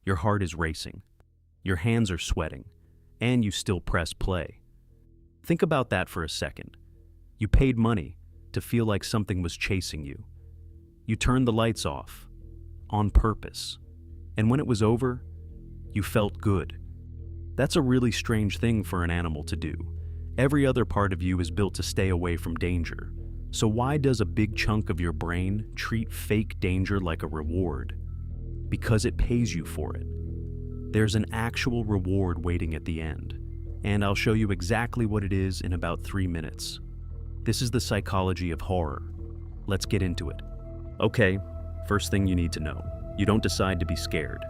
Your heart is racing. Your hands are sweating. And you still press play. Think about that for a second. You paid money to feel like something was chasing you. You turned the lights off, on purpose. And when it was over, you felt good. That's a really strange thing for an animal to do. Every other part of you is built to stay away from danger. So why does a big chunk of your brain treat fake danger like a reward? Because it pays you for it. There's an actual reward waiting at the end, and I'll show you exactly what it is in about 3 minutes. This is the psychology of horror. Let's get into it. Okay, first thing you need to know. You don't decide to be scared.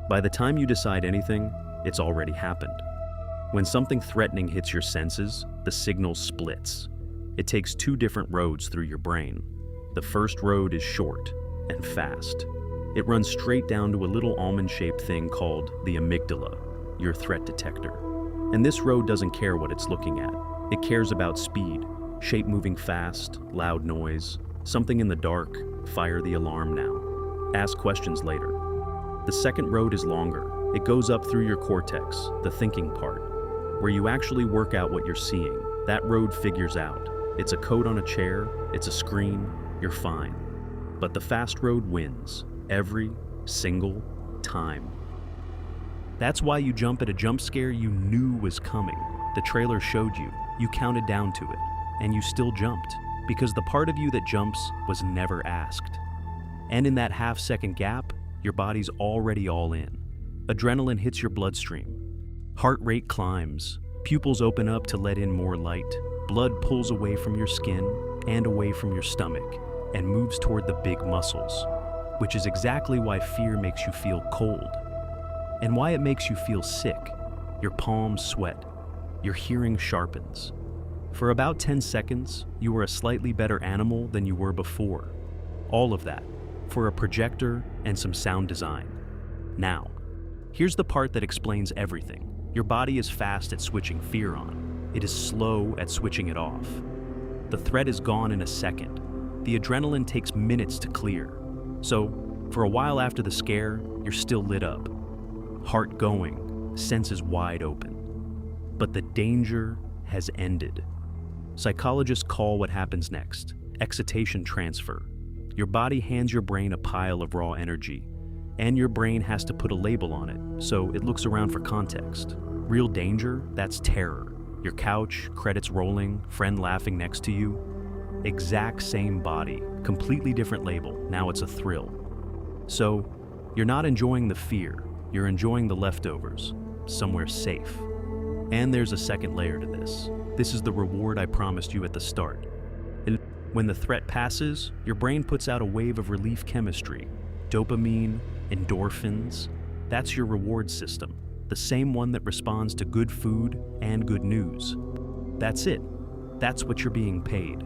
By the time you decide anything, it's already happened. When something threatening hits your senses, the signal splits. It takes 2 different roads through your brain. The first road is short and fast. It runs straight down to a little almond-shaped thing called the amygdala, your threat detector. And this road doesn't care what it's looking at. It cares about speed, shape moving fast, loud noise, something in the dark, fire the alarm now. Ask questions later. The second road is longer. It goes up through your cortex, the thinking part, where you actually work out what you're seeing. That road figures out. It's a coat on a chair, it's a screen, you're fine. But the fast road wins. Every single time. That's why you jump at a jump scare you knew was coming. The trailer showed you, you counted down to it, and you still jumped, because the part of you that jumps was never asked. And in that half-second gap, your body's already all in. Adrenaline hits your bloodstream. Heart rate climbs, pupils open up to let in more light, blood pulls away from your skin and away from your stomach, and moves toward the big muscles. Which is exactly why fear makes you feel cold, and why it makes you feel sick. Your palms sweat, your hearing sharpens. For about 10 seconds, you were a slightly better animal than you were before. All of that, for a projector and some sound design. Now, here's the part that explains everything. Your body is fast at switching fear on. It is slow at switching it off. The threat is gone in a second. The adrenaline takes minutes to clear. So, for a while after the scare, you're still lit up. Heart going, senses wide open. But the danger has ended. Psychologists call what happens next excitation transfer. Your body hands your brain a pile of raw energy, and your brain has to put a label on it, so it looks around for context. Real danger, that's terror. Your couch, credits rolling, friend laughing next to you. Exact same body, completely different label, now it's a thrill. So, you're not enjoying the fear, you're enjoying the leftovers, somewhere safe. And there's a second layer to this. This is the reward I promised you at the start. And when the threat passes, your brain puts out a wave of relief chemistry, dopamine, endorphins. That's your reward system, the same one that responds to good food and good news. That's it. That's what you're being paid.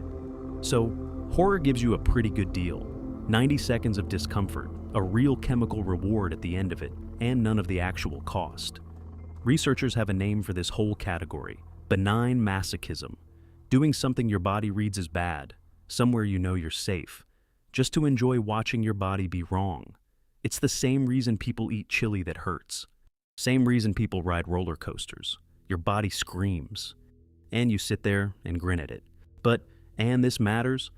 So, horror gives you a pretty good deal. 90 seconds of discomfort, a real chemical reward at the end of it, and none of the actual cost. Researchers have a name for this whole category: benign masochism. Doing something your body reads as bad, somewhere you know you're safe, just to enjoy watching your body be wrong. It's the same reason people eat chili that hurts. Same reason people ride roller coasters. Your body screams. And you sit there and grin at it. And this matters,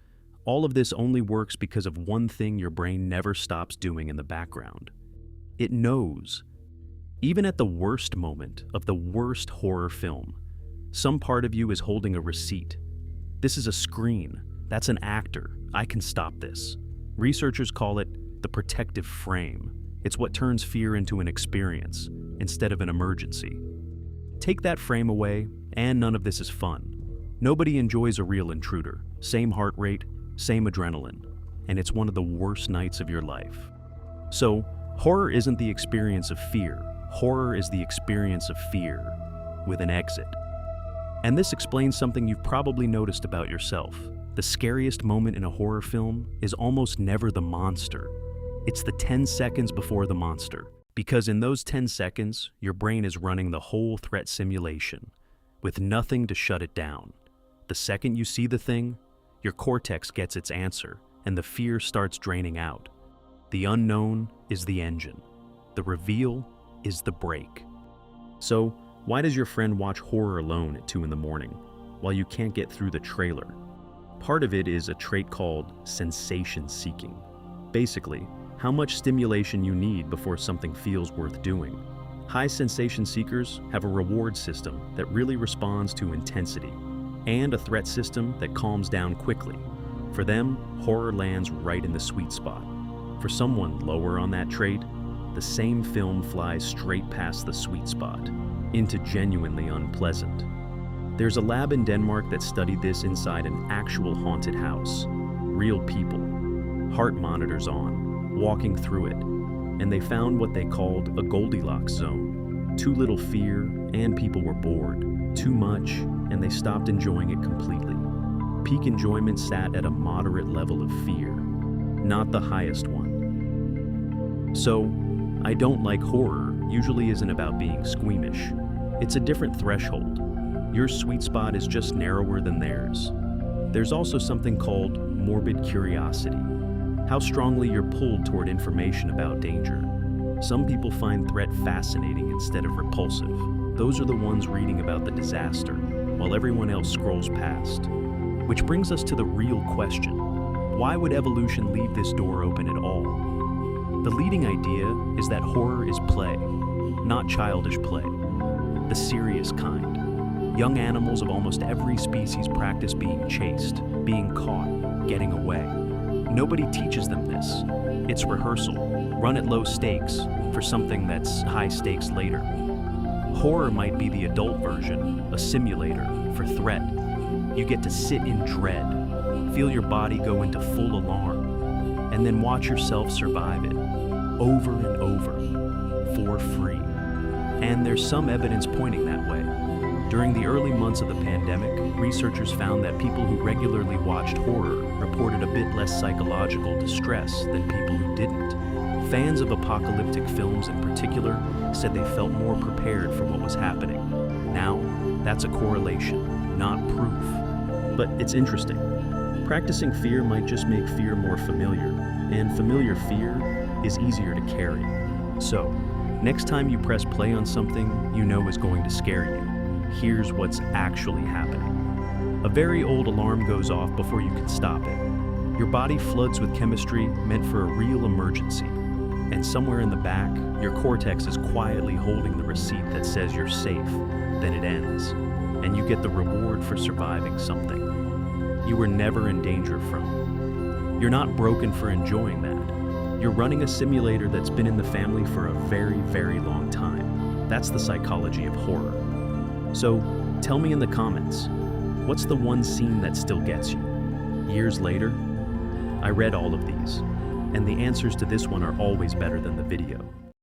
all of this only works because of one thing your brain never stops doing in the background. It knows. Even at the worst moment of the worst horror film, some part of you is holding a receipt. This is a screen. That's an actor. I can stop this. Researchers call it the protective frame. It's what turns fear into an experience instead of an emergency. Take that frame away, and none of this is fun. Nobody enjoys a real intruder. Same heart rate, same adrenaline, and it's one of the worst nights of your life. So, horror isn't the experience of fear. Horror is the experience of fear, with an exit. And this explains something you've probably noticed about yourself. The scariest moment in a horror film is almost never the monster. It's the 10 seconds before the monster. Because in those 10 seconds, your brain is running the whole threat simulation, with nothing to shut it down. The second you see the thing, your cortex gets its answer, and the fear starts draining out. The unknown is the engine. The reveal is the break. So, why does your friend watch horror alone at 2 in the morning, while you can't get through the trailer? Part of it is a trait called sensation seeking. Basically, how much stimulation you need before something feels worth doing. High sensation seekers have a reward system that really responds to intensity, and a threat system that calms down quickly. For them, horror lands right in the sweet spot. For someone lower on that trait, the same film flies straight past the sweet spot, into genuinely unpleasant. There's a lab in Denmark that studied this inside an actual haunted house. Real people, heart monitors on, walking through it, and they found what they called a Goldilocks zone. Too little fear, and people were bored. Too much, and they stopped enjoying it completely. Peak enjoyment sat at a moderate level of fear, not the highest one. So, I don't like horror usually isn't about being squeamish. It's a different threshold. Your sweet spot is just narrower than theirs. There's also something called morbid curiosity, how strongly you're pulled toward information about danger. Some people find threat fascinating instead of repulsive. Those are the ones reading about the disaster, while everyone else scrolls past. Which brings us to the real question. Why would evolution leave this door open at all? The leading idea is that horror is play, not childish play, the serious kind. Young animals of almost every species practice being chased, being caught, getting away. Nobody teaches them this. It's rehearsal, run at low stakes, for something that's high stakes later. Horror might be the adult version, a simulator for threat. You get to sit in dread, feel your body go into full alarm, and then watch yourself survive it, over and over, for free. And there's some evidence pointing that way. During the early months of the pandemic, researchers found that people who regularly watched horror reported a bit less psychological distress than people who didn't. Fans of apocalyptic films in particular said they felt more prepared for what was happening. Now, that's a correlation, not proof. But it's interesting. Practicing fear might just make fear more familiar, and familiar fear is easier to carry. So, next time you press play on something you know is going to scare you, here's what's actually happening. A very old alarm goes off before you can stop it. Your body floods with chemistry meant for a real emergency. And somewhere in the back, your cortex is quietly holding the receipt that says you're safe. Then it ends, and you get the reward for surviving something you were never in danger from. You're not broken for enjoying that. You're running a simulator that's been in the family for a very, very long time. That's the psychology of horror. So, tell me in the comments, what's the one scene that still gets you? Years later? I read all of these, and the answers to this one are always better than the video.